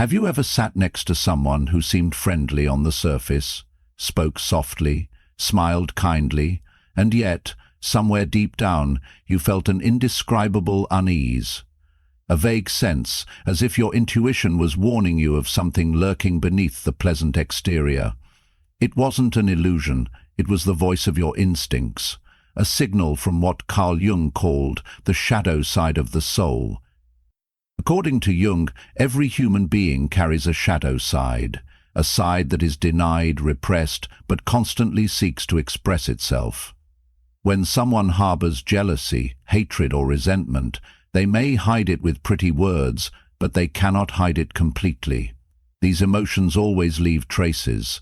Have you ever sat next to someone who seemed friendly on the surface, spoke softly, smiled kindly, and yet, somewhere deep down, you felt an indescribable unease? A vague sense, as if your intuition was warning you of something lurking beneath the pleasant exterior. It wasn't an illusion, it was the voice of your instincts, a signal from what Carl Jung called the shadow side of the soul. According to Jung, every human being carries a shadow side, a side that is denied, repressed, but constantly seeks to express itself. When someone harbors jealousy, hatred, or resentment, they may hide it with pretty words, but they cannot hide it completely. These emotions always leave traces.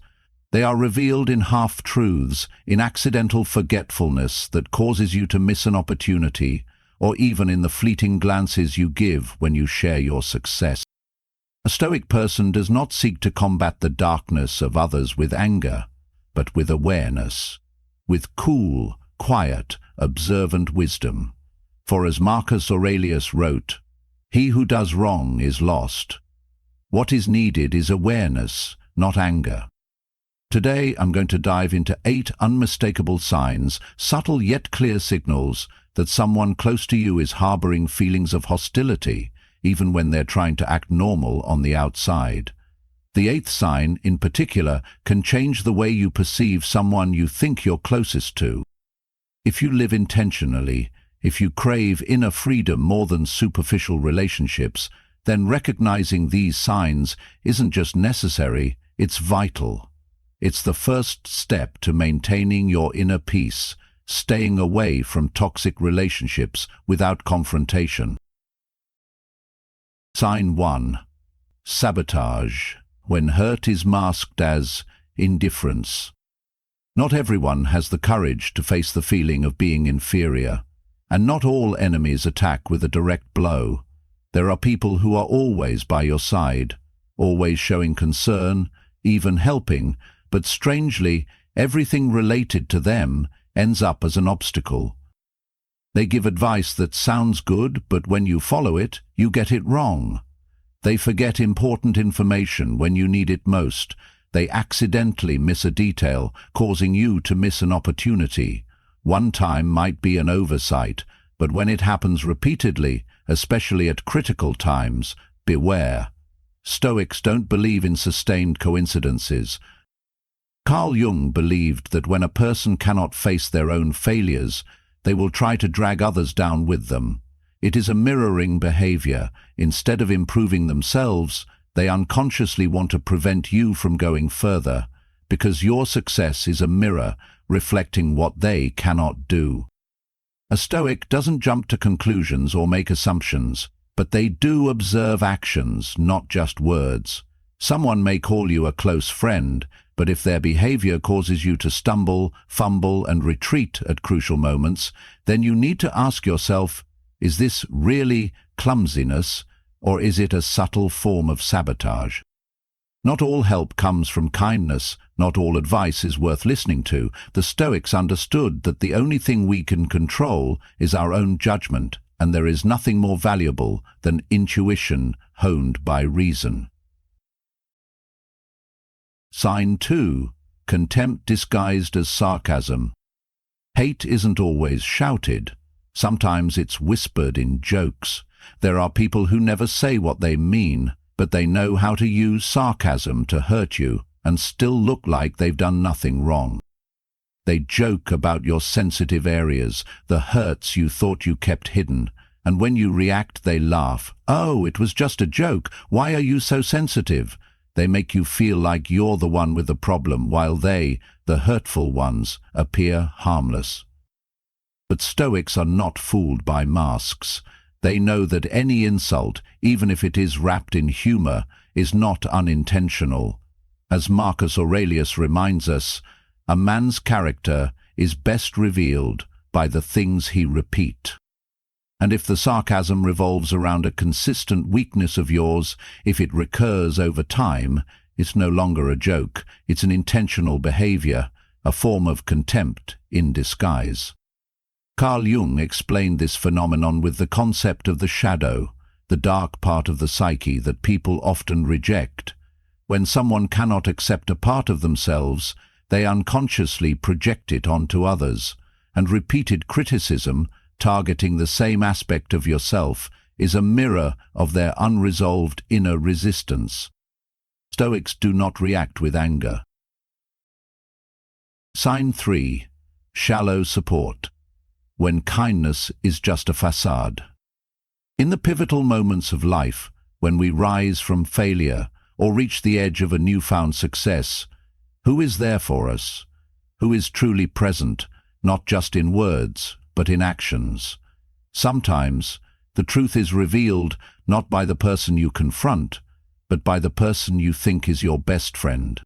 They are revealed in half-truths, in accidental forgetfulness that causes you to miss an opportunity, or even in the fleeting glances you give when you share your success. A stoic person does not seek to combat the darkness of others with anger, but with awareness, with cool, quiet, observant wisdom. For as Marcus Aurelius wrote, "He who does wrong is lost." What is needed is awareness, not anger. Today I'm going to dive into 8 unmistakable signs, subtle yet clear signals, that someone close to you is harboring feelings of hostility, even when they're trying to act normal on the outside. The 8th sign, in particular, can change the way you perceive someone you think you're closest to. If you live intentionally, if you crave inner freedom more than superficial relationships, then recognizing these signs isn't just necessary, it's vital. It's the first step to maintaining your inner peace, staying away from toxic relationships without confrontation. Sign 1. Sabotage, when hurt is masked as indifference. Not everyone has the courage to face the feeling of being inferior, and not all enemies attack with a direct blow. There are people who are always by your side, always showing concern, even helping, but strangely, everything related to them ends up as an obstacle. They give advice that sounds good, but when you follow it, you get it wrong. They forget important information when you need it most. They accidentally miss a detail, causing you to miss an opportunity. One time might be an oversight, but when it happens repeatedly, especially at critical times, beware. Stoics don't believe in sustained coincidences. Carl Jung believed that when a person cannot face their own failures, they will try to drag others down with them. It is a mirroring behavior. Instead of improving themselves, they unconsciously want to prevent you from going further, because your success is a mirror reflecting what they cannot do. A Stoic doesn't jump to conclusions or make assumptions, but they do observe actions, not just words. Someone may call you a close friend, but if their behavior causes you to stumble, fumble, and retreat at crucial moments, then you need to ask yourself, is this really clumsiness, or is it a subtle form of sabotage? Not all help comes from kindness, not all advice is worth listening to. The Stoics understood that the only thing we can control is our own judgment, and there is nothing more valuable than intuition honed by reason. Sign 2. Contempt disguised as sarcasm. Hate isn't always shouted. Sometimes it's whispered in jokes. There are people who never say what they mean, but they know how to use sarcasm to hurt you and still look like they've done nothing wrong. They joke about your sensitive areas, the hurts you thought you kept hidden, and when you react they laugh. "Oh, it was just a joke. Why are you so sensitive?" They make you feel like you're the one with the problem, while they, the hurtful ones, appear harmless. But Stoics are not fooled by masks. They know that any insult, even if it is wrapped in humor, is not unintentional. As Marcus Aurelius reminds us, a man's character is best revealed by the things he repeats. And if the sarcasm revolves around a consistent weakness of yours, if it recurs over time, it's no longer a joke, it's an intentional behavior, a form of contempt in disguise. Carl Jung explained this phenomenon with the concept of the shadow. the dark part of the psyche that people often reject. When someone cannot accept a part of themselves, they unconsciously project it onto others, and repeated criticism, targeting the same aspect of yourself, is a mirror of their unresolved inner resistance. Stoics do not react with anger. Sign 3. Shallow support. When kindness is just a façade. In the pivotal moments of life, when we rise from failure or reach the edge of a newfound success, who is there for us? Who is truly present, not just in words, but in actions? Sometimes, the truth is revealed not by the person you confront, but by the person you think is your best friend.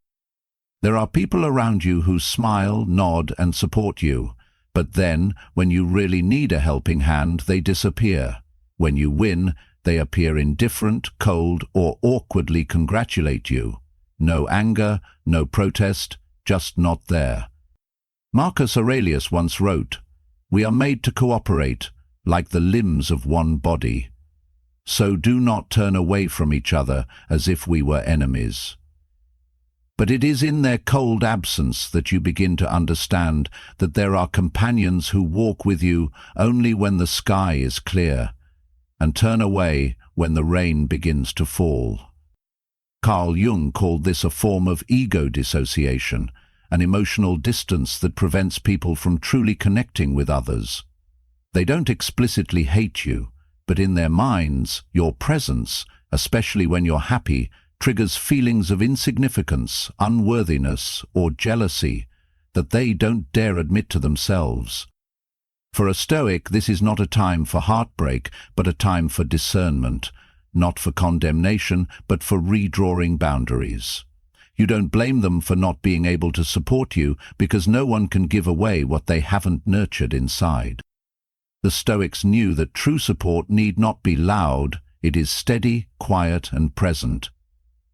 There are people around you who smile, nod, and support you, but then, when you really need a helping hand, they disappear. When you win, they appear indifferent, cold, or awkwardly congratulate you. No anger, no protest, just not there. Marcus Aurelius once wrote, "We are made to cooperate, like the limbs of one body. So do not turn away from each other as if we were enemies." But it is in their cold absence that you begin to understand that there are companions who walk with you only when the sky is clear, and turn away when the rain begins to fall. Carl Jung called this a form of ego dissociation, an emotional distance that prevents people from truly connecting with others. They don't explicitly hate you, but in their minds, your presence, especially when you're happy, triggers feelings of insignificance, unworthiness, or jealousy that they don't dare admit to themselves. For a Stoic, this is not a time for heartbreak, but a time for discernment, not for condemnation, but for redrawing boundaries. You don't blame them for not being able to support you, because no one can give away what they haven't nurtured inside. The Stoics knew that true support need not be loud, it is steady, quiet, and present.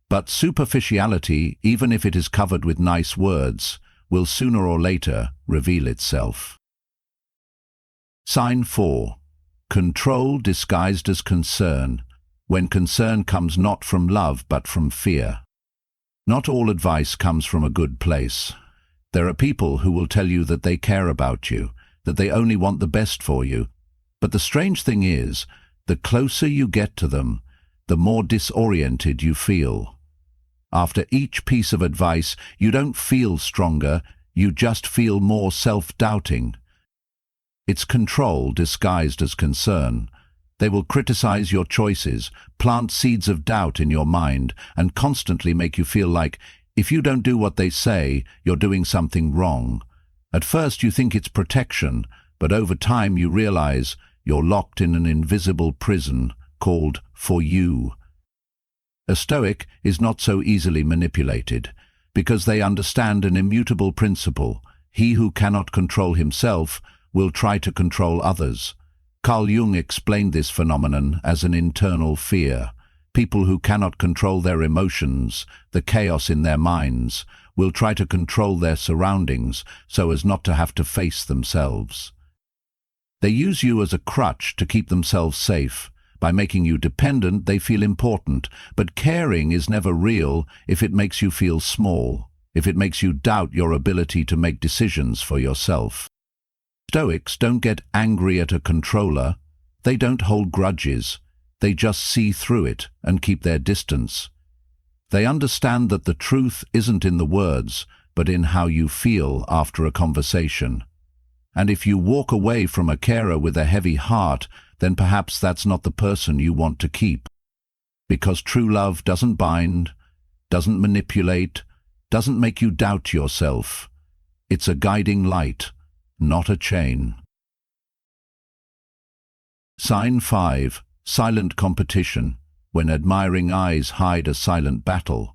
But superficiality, even if it is covered with nice words, will sooner or later reveal itself. Sign 4. Control disguised as concern, when concern comes not from love but from fear. Not all advice comes from a good place. There are people who will tell you that they care about you, that they only want the best for you. But the strange thing is, the closer you get to them, the more disoriented you feel. After each piece of advice, you don't feel stronger, you just feel more self-doubting. It's control disguised as concern. They will criticize your choices, plant seeds of doubt in your mind, and constantly make you feel like, if you don't do what they say, you're doing something wrong. At first you think it's protection, but over time you realize you're locked in an invisible prison called "for you." A Stoic is not so easily manipulated, because they understand an immutable principle: he who cannot control himself will try to control others. Carl Jung explained this phenomenon as an internal fear. People who cannot control their emotions, the chaos in their minds, will try to control their surroundings so as not to have to face themselves. They use you as a crutch to keep themselves safe. By making you dependent, they feel important, but caring is never real if it makes you feel small, if it makes you doubt your ability to make decisions for yourself. Stoics don't get angry at a controller. They don't hold grudges. They just see through it and keep their distance. They understand that the truth isn't in the words, but in how you feel after a conversation. And if you walk away from a carer with a heavy heart, then perhaps that's not the person you want to keep. Because true love doesn't bind, doesn't manipulate, doesn't make you doubt yourself. It's a guiding light, not a chain. Sign 5. Silent competition, when admiring eyes hide a silent battle.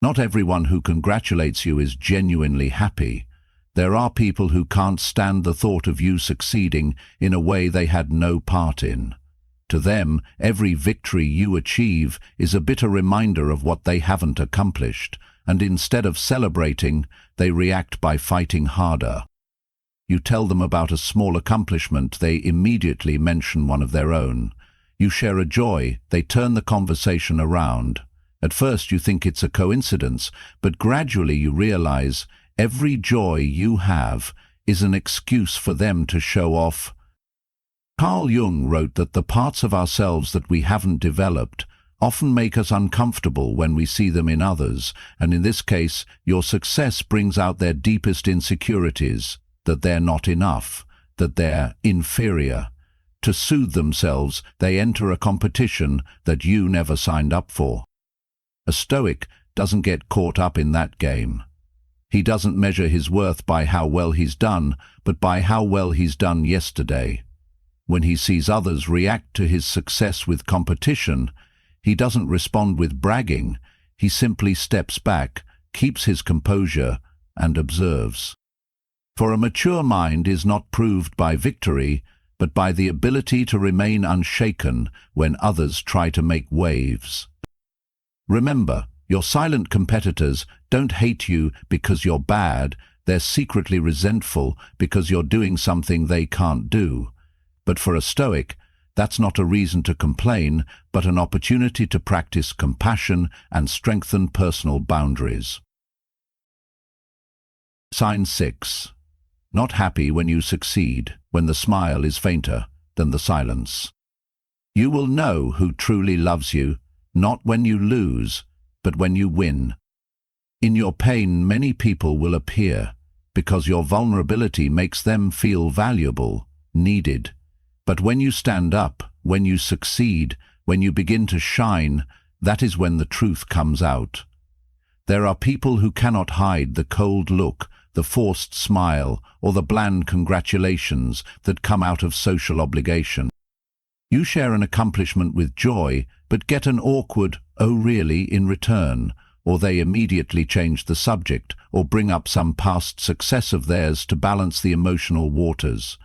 Not everyone who congratulates you is genuinely happy. There are people who can't stand the thought of you succeeding in a way they had no part in. To them, every victory you achieve is a bitter reminder of what they haven't accomplished, and instead of celebrating, they react by fighting harder. You tell them about a small accomplishment, they immediately mention one of their own. You share a joy, they turn the conversation around. At first you think it's a coincidence, but gradually you realize every joy you have is an excuse for them to show off. Carl Jung wrote that the parts of ourselves that we haven't developed often make us uncomfortable when we see them in others, and in this case, your success brings out their deepest insecurities, that they're not enough, that they're inferior. To soothe themselves, they enter a competition that you never signed up for. A Stoic doesn't get caught up in that game. He doesn't measure his worth by how well he's done, but by how well he's done yesterday. When he sees others react to his success with competition, he doesn't respond with bragging. He simply steps back, keeps his composure, and observes. For a mature mind is not proved by victory, but by the ability to remain unshaken when others try to make waves. Remember, your silent competitors don't hate you because you're bad, they're secretly resentful because you're doing something they can't do. But for a Stoic, that's not a reason to complain, but an opportunity to practice compassion and strengthen personal boundaries. Sign 6. Not happy when you succeed, when the smile is fainter than the silence. You will know who truly loves you, not when you lose, but when you win. In your pain, many people will appear, because your vulnerability makes them feel valuable, needed. But when you stand up, when you succeed, when you begin to shine, that is when the truth comes out. There are people who cannot hide the cold look, the forced smile, or the bland congratulations that come out of social obligation. You share an accomplishment with joy, but get an awkward, "oh really?" in return, or they immediately change the subject, or bring up some past success of theirs to balance the emotional waters.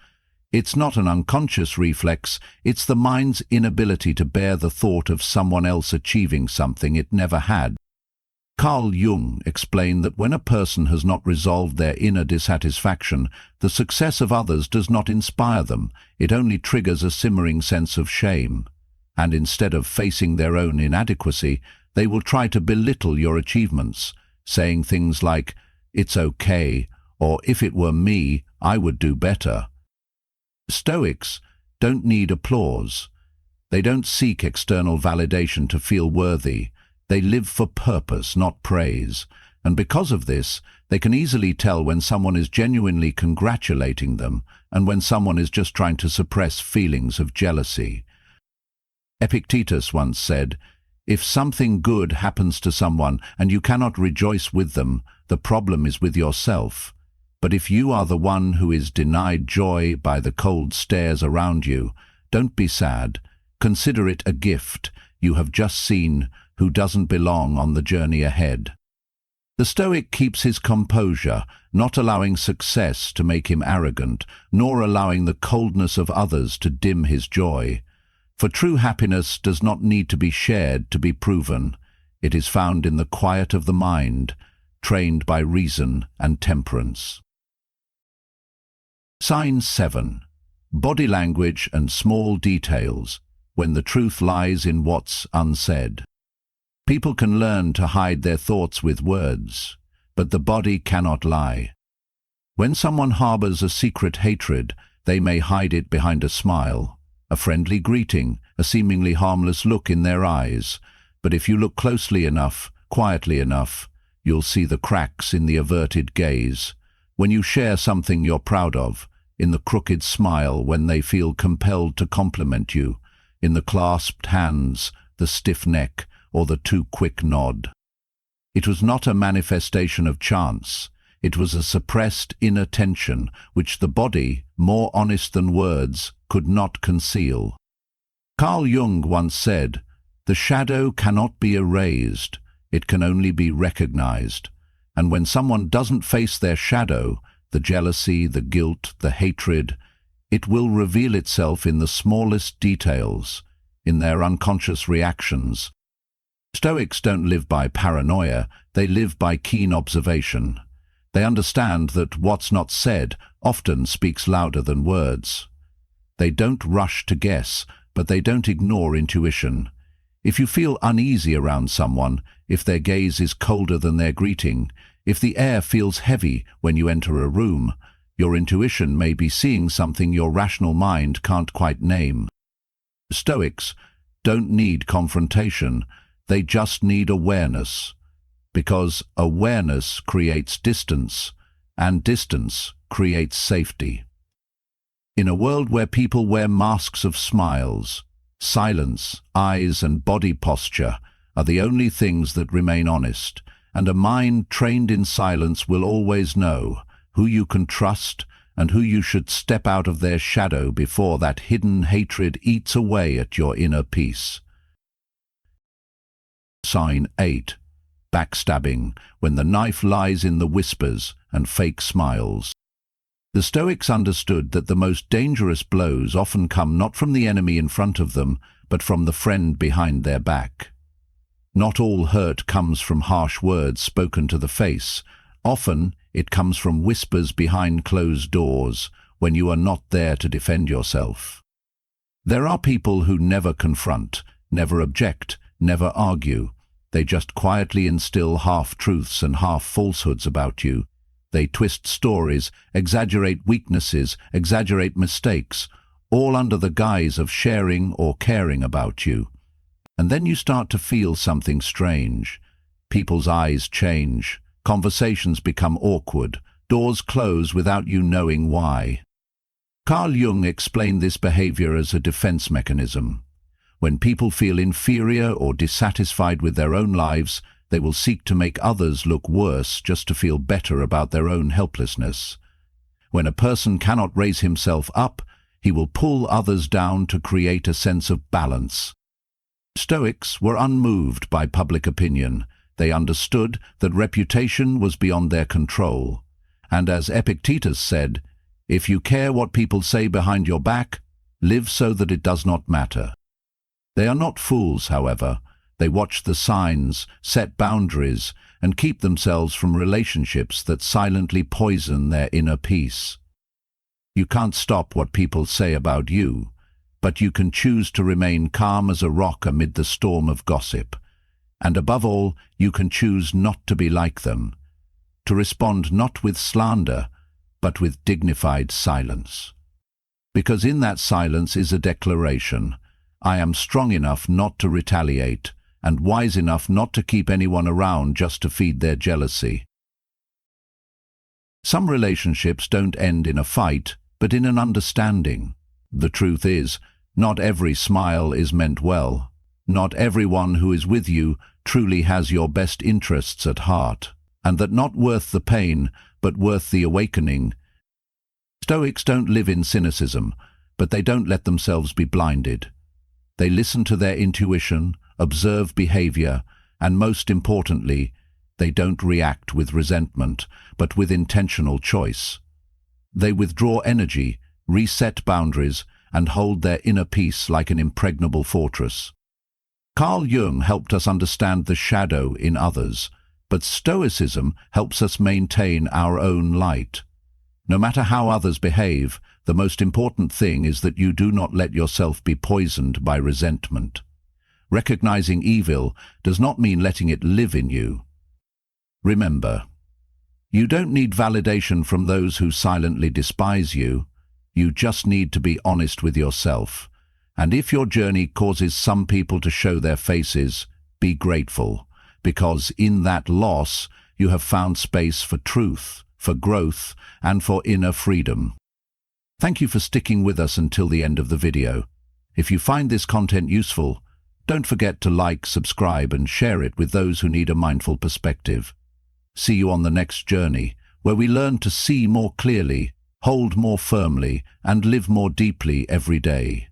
It's not an unconscious reflex, it's the mind's inability to bear the thought of someone else achieving something it never had. Carl Jung explained that when a person has not resolved their inner dissatisfaction, the success of others does not inspire them, it only triggers a simmering sense of shame. And instead of facing their own inadequacy, they will try to belittle your achievements, saying things like, "It's okay," or "if it were me, I would do better." Stoics don't need applause. They don't seek external validation to feel worthy. They live for purpose, not praise. And because of this, they can easily tell when someone is genuinely congratulating them and when someone is just trying to suppress feelings of jealousy. Epictetus once said, "If something good happens to someone and you cannot rejoice with them, the problem is with yourself. But if you are the one who is denied joy by the cold stares around you, don't be sad. Consider it a gift. You have just seen who doesn't belong on the journey ahead." The Stoic keeps his composure, not allowing success to make him arrogant, nor allowing the coldness of others to dim his joy. For true happiness does not need to be shared to be proven. It is found in the quiet of the mind, trained by reason and temperance. Sign 7. Body language and small details, when the truth lies in what's unsaid. People can learn to hide their thoughts with words, but the body cannot lie. When someone harbors a secret hatred, they may hide it behind a smile, a friendly greeting, a seemingly harmless look in their eyes. But if you look closely enough, quietly enough, you'll see the cracks in the averted gaze. When you share something you're proud of, in the crooked smile when they feel compelled to compliment you, in the clasped hands, the stiff neck, or the too quick nod. It was not a manifestation of chance. It was a suppressed inner tension which the body, more honest than words, could not conceal. Carl Jung once said, "The shadow cannot be erased, it can only be recognized." And when someone doesn't face their shadow, the jealousy, the guilt, the hatred, it will reveal itself in the smallest details, in their unconscious reactions. Stoics don't live by paranoia, they live by keen observation. They understand that what's not said often speaks louder than words. They don't rush to guess, but they don't ignore intuition. If you feel uneasy around someone, if their gaze is colder than their greeting, if the air feels heavy when you enter a room, your intuition may be seeing something your rational mind can't quite name. Stoics don't need confrontation, they just need awareness. Because awareness creates distance, and distance creates safety. In a world where people wear masks of smiles, silence, eyes and body posture are the only things that remain honest, and a mind trained in silence will always know who you can trust and who you should step out of their shadow before that hidden hatred eats away at your inner peace. Sign 8. Backstabbing, when the knife lies in the whispers and fake smiles. The Stoics understood that the most dangerous blows often come not from the enemy in front of them, but from the friend behind their back. Not all hurt comes from harsh words spoken to the face. Often, it comes from whispers behind closed doors, when you are not there to defend yourself. There are people who never confront, never object, never argue. They just quietly instill half-truths and half-falsehoods about you. They twist stories, exaggerate weaknesses, exaggerate mistakes, all under the guise of sharing or caring about you. And then you start to feel something strange. People's eyes change, conversations become awkward, doors close without you knowing why. Carl Jung explained this behavior as a defense mechanism. When people feel inferior or dissatisfied with their own lives, they will seek to make others look worse just to feel better about their own helplessness. When a person cannot raise himself up, he will pull others down to create a sense of balance. Stoics were unmoved by public opinion. They understood that reputation was beyond their control. And as Epictetus said, "If you care what people say behind your back, live so that it does not matter." They are not fools, however. They watch the signs, set boundaries, and keep themselves from relationships that silently poison their inner peace. You can't stop what people say about you, but you can choose to remain calm as a rock amid the storm of gossip. And above all, you can choose not to be like them, to respond not with slander, but with dignified silence. Because in that silence is a declaration: I am strong enough not to retaliate, and wise enough not to keep anyone around just to feed their jealousy. Some relationships don't end in a fight, but in an understanding. The truth is, not every smile is meant well. Not everyone who is with you truly has your best interests at heart, and that not worth the pain, but worth the awakening. Stoics don't live in cynicism, but they don't let themselves be blinded. They listen to their intuition, observe behavior, and most importantly, they don't react with resentment, but with intentional choice. They withdraw energy, reset boundaries, and hold their inner peace like an impregnable fortress. Carl Jung helped us understand the shadow in others, but Stoicism helps us maintain our own light. No matter how others behave, the most important thing is that you do not let yourself be poisoned by resentment. Recognizing evil does not mean letting it live in you. Remember, you don't need validation from those who silently despise you. You just need to be honest with yourself. And if your journey causes some people to show their faces, be grateful, because in that loss you have found space for truth, for growth, and for inner freedom. Thank you for sticking with us until the end of the video. If you find this content useful, don't forget to like, subscribe, and share it with those who need a mindful perspective. See you on the next journey, where we learn to see more clearly, hold more firmly, and live more deeply every day.